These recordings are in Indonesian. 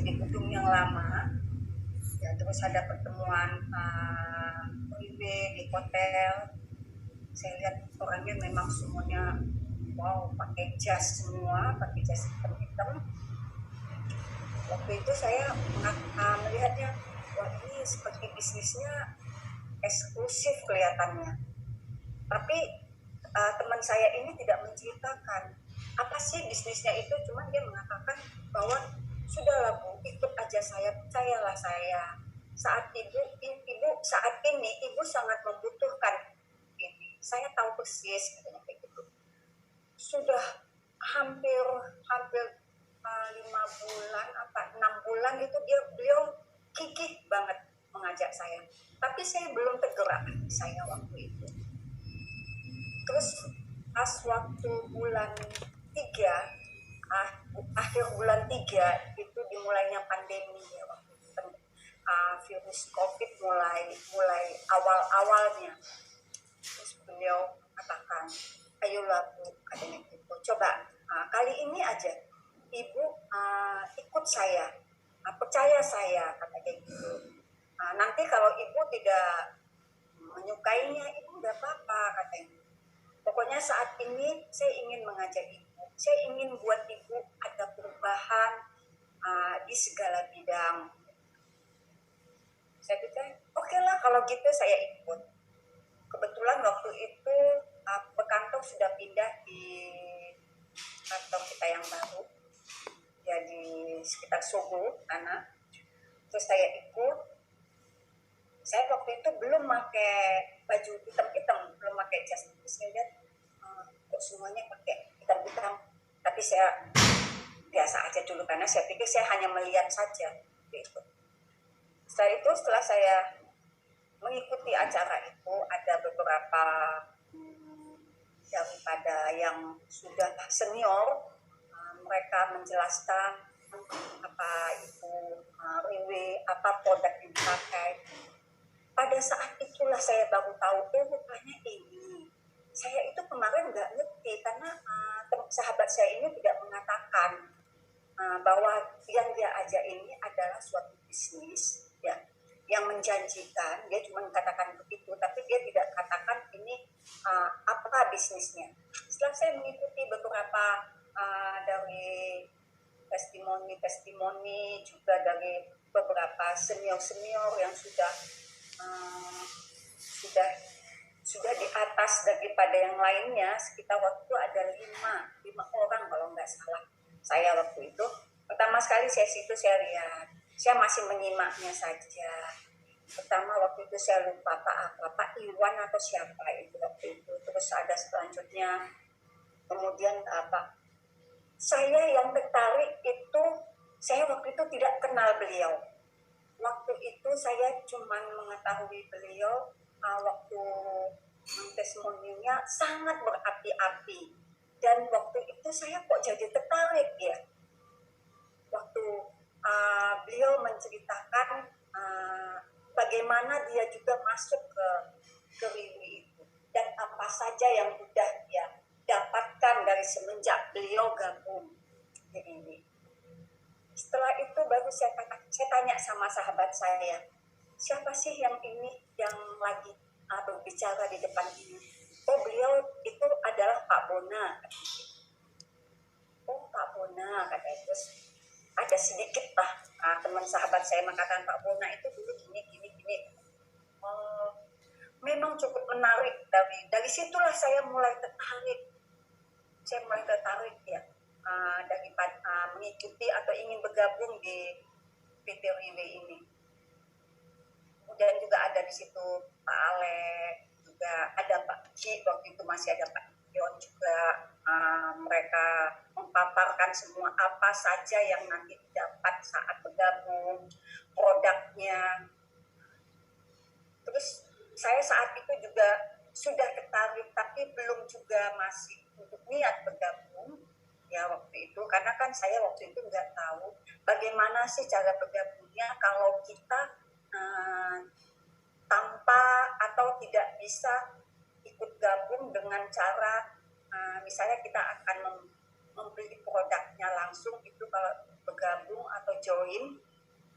di gedung yang lama, ya, terus ada pertemuan di hotel. Saya lihat orangnya memang semuanya wow, pakai jas semua, pakai jas hitam-hitam. Waktu itu saya melihatnya, wah ini seperti bisnisnya eksklusif kelihatannya. Tapi teman saya ini tidak menceritakan apa sih bisnisnya itu, cuman dia mengatakan bahwa sudahlah Bu, ikut aja saya, percayalah saya. Saat ibu saat ini ibu sangat membutuhkan ini. Saya tahu persis katanya kayak gitu. Sudah hampir hampir 5 bulan apa 6 bulan itu beliau gigih banget mengajak saya. Tapi saya belum tergerak saya waktu itu. Terus pas waktu bulan 3, akhir bulan 3 itu dimulainya pandemi ya, waktu itu virus COVID mulai awalnya. Terus beliau katakan, ayolah Bu, katanya gitu, coba kali ini aja Ibu ikut saya, percaya saya, katanya gitu. Nanti kalau Ibu tidak menyukainya, Ibu tidak apa-apa, katanya. Pokoknya saat ini saya ingin mengajak Ibu, saya ingin buat Ibu ada perubahan di segala bidang. Saya pikir, oke lah kalau gitu saya ikut. Kebetulan waktu itu Bekantong sudah pindah di kantor kita yang baru, ya di sekitar Sogo sana. Terus saya ikut. Saya waktu itu belum pakai baju hitam-hitam, belum pakai jas. Saya lihat kok semuanya pakai hitam-hitam. Tapi saya biasa aja dulu karena saya pikir saya hanya melihat saja. Gitu. Setelah saya mengikuti acara itu, ada beberapa daripada yang sudah senior, mereka menjelaskan apa itu Riwe, apa produk yang dipakai. Pada saat itulah saya baru tahu, rupanya ini. Saya itu kemarin nggak ngerti karena sahabat saya ini tidak mengatakan bahwa yang dia ajak ini adalah suatu bisnis, ya, yang menjanjikan. Dia cuma katakan begitu, tapi dia tidak katakan ini apa bisnisnya. Setelah saya mengikuti beberapa dari testimoni juga dari beberapa senior yang sudah di atas daripada yang lainnya, sekitar waktu ada 5 orang kalau nggak salah. Saya waktu itu pertama sekali saya lihat, saya masih menyimaknya saja. Pertama waktu itu saya lupa Pak Iwan atau siapa itu waktu itu. Terus ada selanjutnya, kemudian apa? Saya yang tertarik itu, saya waktu itu tidak kenal beliau. Waktu itu saya cuma mengetahui beliau waktu testimoninya sangat berapi-api. Dan waktu itu saya kok jadi tertarik ya. Waktu beliau menceritakan bagaimana dia juga masuk ke Riwi itu. Dan apa saja yang sudah dia dapatkan dari semenjak beliau gabung di Riwi. Setelah itu baru saya tanya sama sahabat saya, siapa sih yang ini yang lagi berbicara di depan ini? Oh, beliau itu adalah Pak Bona. Oh, Pak Bona, katanya. Terus ada sedikit lah teman sahabat saya mengatakan Pak Bona itu dulu gini. Oh, memang cukup menarik. Dari situlah saya mulai tertarik. Ya. Daripada mengikuti atau ingin bergabung di PT Riwe ini. Kemudian juga ada di situ Pak Alek, juga ada Pak Ki, waktu itu masih ada Pak Yon juga. Mereka memaparkan semua apa saja yang nanti didapat saat bergabung, produknya. Terus saya saat itu juga sudah tertarik, tapi belum juga masih untuk niat bergabung. Ya waktu itu, karena kan saya waktu itu nggak tahu bagaimana sih cara bergabungnya kalau kita tanpa atau tidak bisa ikut gabung dengan cara misalnya kita akan membeli produknya langsung itu. Kalau bergabung atau join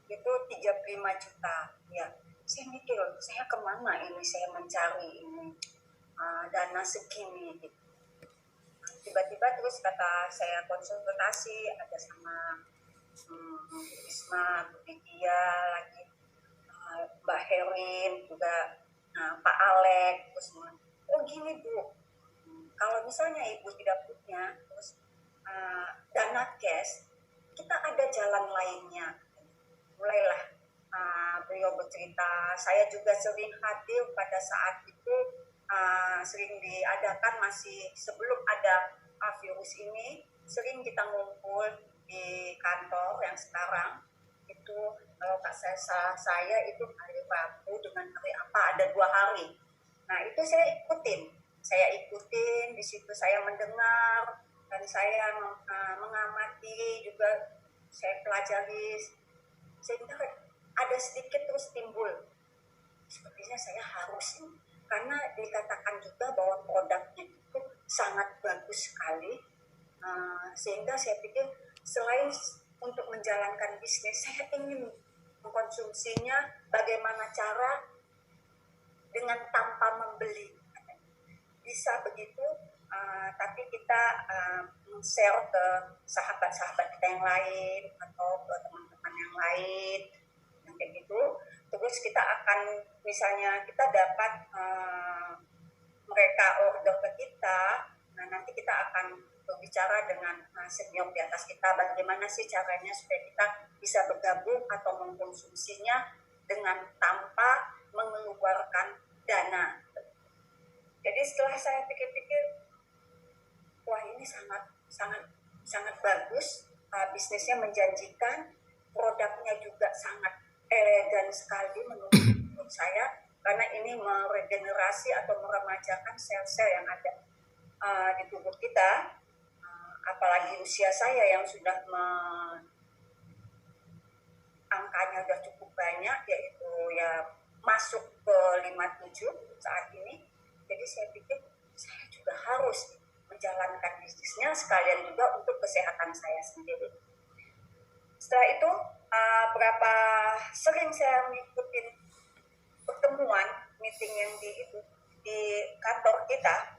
itu 35 juta ya. Saya mikir, saya kemana ini saya mencari ini dana segini gitu. Tiba-tiba terus kata saya konsultasi ada sama Isma, Bu Lydia, lagi Mbak Herin, juga Pak Alek, terus oh gini Bu, kalau misalnya Ibu tidak punya terus dana cash, kita ada jalan lainnya. Mulailah beliau bercerita, saya juga sering hadir pada saat itu, sering diadakan masih sebelum ada virus ini, sering kita ngumpul di kantor yang sekarang itu kalau saya itu hari Rabu dengan hari apa ada 2 hari. Nah itu saya ikutin di situ, saya mendengar dan saya mengamati juga, saya pelajari sehingga ada sedikit terus timbul sepertinya saya harus ini, karena dikatakan juga bahwa produknya itu sangat bagus sekali, sehingga saya pikir selain untuk menjalankan bisnis, saya ingin mengkonsumsinya bagaimana cara dengan tanpa membeli. Bisa begitu, tapi kita share ke sahabat-sahabat kita yang lain atau ke teman-teman yang lain, yang kayak gitu. Terus kita akan, misalnya kita dapat mereka order ke kita, nah nanti kita akan berbicara dengan senior di atas kita, bagaimana sih caranya supaya kita bisa bergabung atau mengkonsumsinya dengan tanpa mengeluarkan dana. Jadi setelah saya pikir-pikir, wah ini sangat bagus, bisnisnya menjanjikan, produknya juga sangat elegan sekali menurut saya, karena ini meregenerasi atau meremajakan sel-sel yang ada di tubuh kita, apalagi usia saya yang sudah angkanya sudah cukup banyak, yaitu ya masuk ke 57 saat ini. Jadi saya pikir saya juga harus menjalankan bisnisnya sekalian juga untuk kesehatan saya sendiri. Setelah itu berapa sering saya mengikuti pertemuan meeting yang di kantor kita.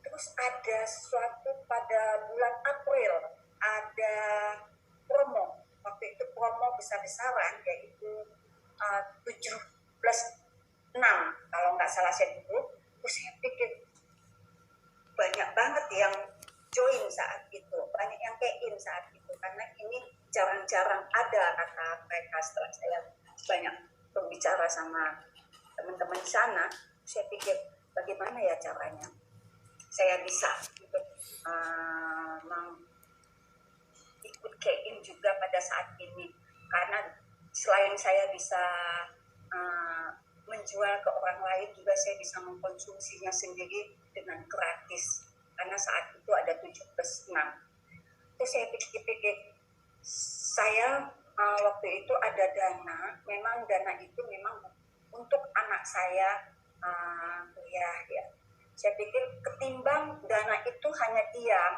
Terus ada suatu pada bulan April ada promo, waktu itu promo besar-besaran, yaitu 17/6 kalau nggak salah saya dulu. Terus saya pikir banyak banget yang join saat itu, banyak yang kein saat itu, karena ini jarang-jarang ada kata mereka. Setelah saya banyak berbicara sama teman-teman di sana, saya pikir bagaimana ya caranya saya bisa untuk ikut kein juga pada saat ini, karena selain saya bisa menjual ke orang lain, juga saya bisa mengkonsumsinya sendiri dengan gratis, karena saat itu ada 17/6. Terus saya pikir-pikir, saya waktu itu ada dana, memang dana itu memang untuk anak saya kuliah ya. Saya pikir ketimbang dana itu hanya diam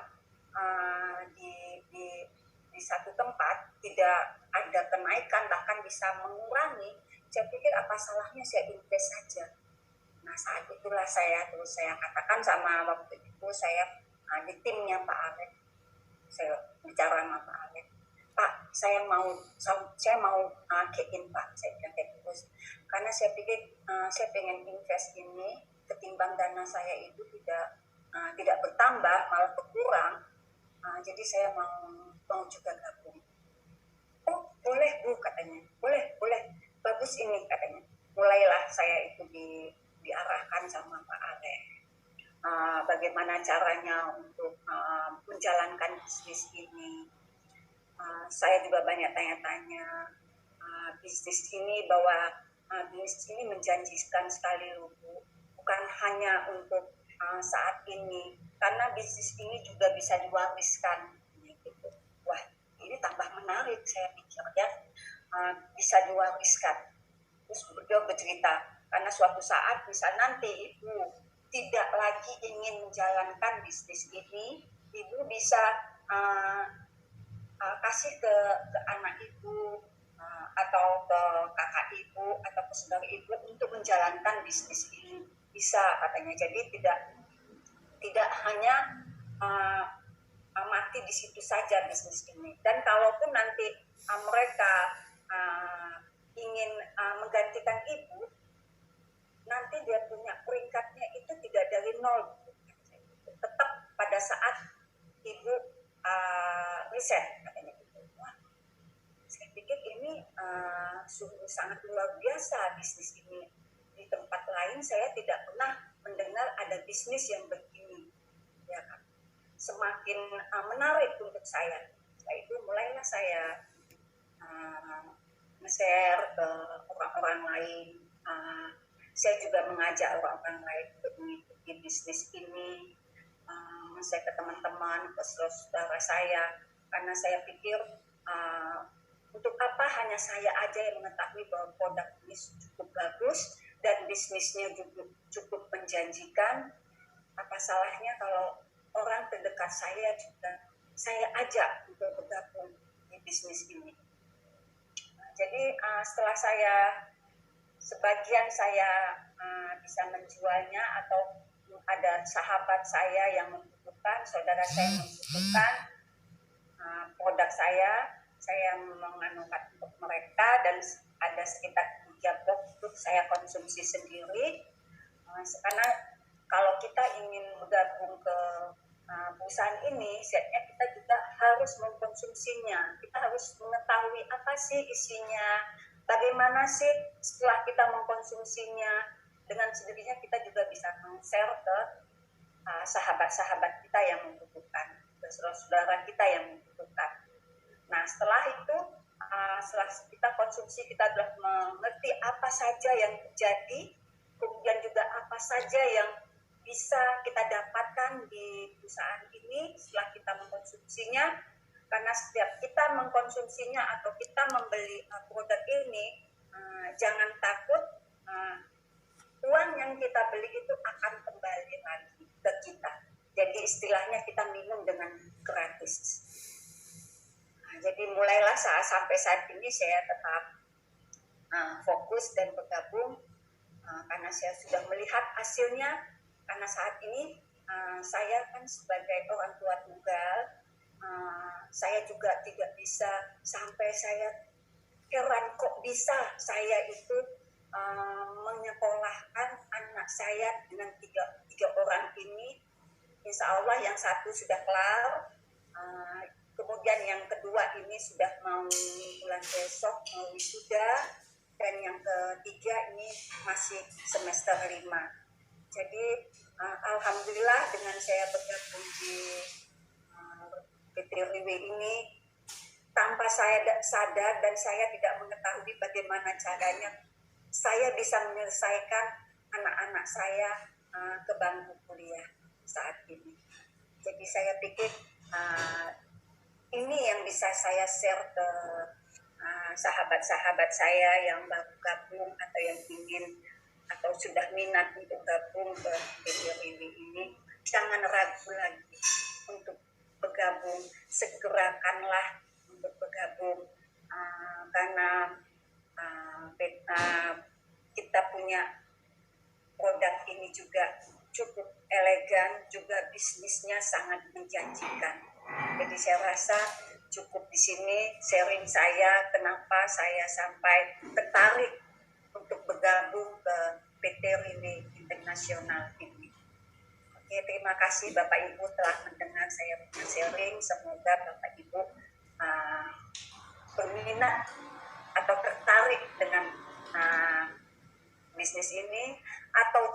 di satu tempat, tidak ada kenaikan, bahkan bisa mengurangi, saya pikir apa salahnya saya invest saja. Nah saat itulah saya katakan sama, waktu itu saya di timnya Pak Alek, saya bicara sama Pak Alek, Pak saya mau kein Pak, saya bilang kayak gitu, karena saya pikir saya pengen invest ini, ketimbang dana saya itu tidak bertambah malah berkurang, jadi saya mau juga gabung. Oh boleh Bu katanya, boleh bagus ini katanya. Mulailah saya itu diarahkan sama Pak Alek, bagaimana caranya untuk menjalankan bisnis ini. Saya juga banyak tanya-tanya bisnis ini, bahwa bisnis ini menjanjikan sekali loh Bu, bukan hanya untuk saat ini, karena bisnis ini juga bisa diwariskan gitu. Wah ini tambah menarik, saya pikir ya, bisa diwariskan. Terus beliau bercerita, karena suatu saat bisa nanti Ibu tidak lagi ingin menjalankan bisnis ini, Ibu bisa kasih ke anak ibu, atau ke kakak ibu atau ke saudara ibu untuk menjalankan bisnis ini, bisa katanya. Jadi tidak hanya uh, mati di situ saja bisnis ini. Dan kalaupun nanti mereka ingin menggantikan ibu, nanti dia punya peringkatnya itu tidak dari nol, tetap pada saat ibu riset katanya gitu. Wah, saya pikir ini sungguh sangat luar biasa bisnis ini. Di tempat lain saya tidak pernah mendengar ada bisnis yang begini, ya kan. Semakin menarik untuk saya. Setelah itu mulailah saya nge-share ke orang-orang lain. Saya juga mengajak orang-orang lain untuk mengikuti bisnis ini. Saya ke teman-teman, ke saudara saya, karena saya pikir untuk apa hanya saya aja yang mengetahui bahwa produk ini cukup bagus dan bisnisnya juga cukup menjanjikan. Apa salahnya kalau orang terdekat saya juga saya ajak untuk bergabung di bisnis ini. Jadi setelah sebagian saya bisa menjualnya, atau ada sahabat saya yang membutuhkan, saudara saya membutuhkan produk saya menganukan untuk mereka, dan ada sekitar 3 box untuk saya konsumsi sendiri. Karena kalau kita ingin bergabung ke perusahaan ini, setnya kita juga harus mengkonsumsinya. Kita harus mengetahui apa sih isinya, bagaimana sih setelah kita mengkonsumsinya. Dengan sendirinya kita juga bisa meng-share ke sahabat-sahabat kita yang membutuhkan, ke saudara-saudara kita yang membutuhkan. Nah, setelah itu, setelah kita konsumsi, kita sudah mengerti apa saja yang terjadi, kemudian juga apa saja yang bisa kita dapatkan di perusahaan ini setelah kita mengkonsumsinya. Karena setiap kita mengkonsumsinya atau kita membeli produk ini, jangan takut, uang yang kita beli itu akan kembali lagi ke kita. Jadi istilahnya kita minum dengan gratis. Jadi mulailah sampai saat ini saya tetap fokus dan bergabung, karena saya sudah melihat hasilnya. Karena saat ini saya kan sebagai orang tua tunggal, saya juga tidak bisa, sampai saya heran kok bisa saya itu menyekolahkan anak saya dengan tiga orang ini. Insya Allah yang satu sudah kelar, kemudian yang kedua ini sudah mau bulan besok mau wisuda, dan yang ketiga ini masih semester 5. Jadi alhamdulillah dengan saya bergabung di PT Riwe ini, tanpa saya sadar dan saya tidak mengetahui bagaimana caranya, saya bisa menyelesaikan anak-anak saya ke bangku kuliah saat ini. Jadi saya pikir ini yang bisa saya share ke sahabat-sahabat saya yang baru gabung atau yang ingin atau sudah minat untuk gabung ke PTRIW ini. Jangan ragu lagi untuk bergabung, segerakanlah untuk bergabung, karena kita punya produk ini juga cukup elegan, juga bisnisnya sangat menjanjikan. Jadi saya rasa cukup di sini sharing saya kenapa saya sampai tertarik untuk bergabung ke PT Riwe Internasional ini. Oke, terima kasih Bapak Ibu telah mendengar saya punya sharing. Semoga Bapak Ibu berminat atau tertarik dengan bisnis ini, atau